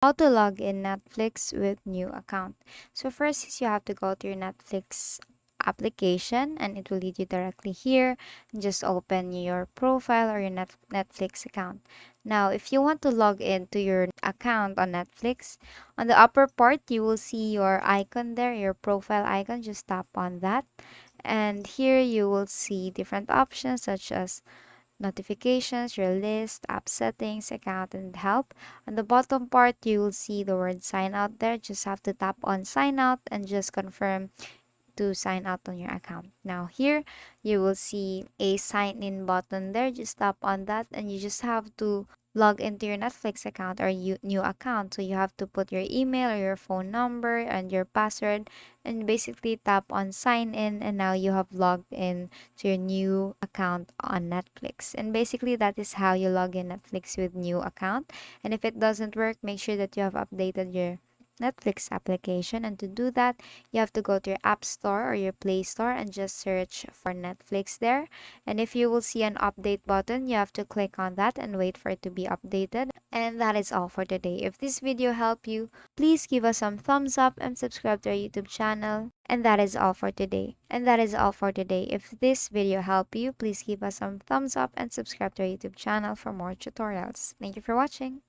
How to log in Netflix with new account. So first is you have to go to your Netflix application and it will lead you directly here. Just open your profile or your Netflix account. Now, if you want to log in to your account on Netflix, on the upper part you will see your icon there, your profile icon. Just tap on that. And here you will see different options such as notifications, your list, app settings, account, and help. On the bottom part, you will see the word sign out there. Just have to tap on sign out and just confirm to sign out on your account. Now here you will see a sign in button there. Just tap on that and you just have to log into your Netflix account or new account. So you have to put your email or your phone number and your password and basically tap on sign in, and now you have logged in to your new account on Netflix. And basically that is how you log in Netflix with new account. And if it doesn't work, make sure that you have updated your Netflix application, and to do that you have to go to your App Store or your Play Store and just search for Netflix there. And if you will see an update button, you have to click on that and wait for it to be updated. And that is all for today. If this video helped you, please give us some thumbs up and subscribe to our YouTube channel. And that is all for today. If this video helped you, please give us some thumbs up and subscribe to our YouTube channel for more tutorials. Thank you for watching.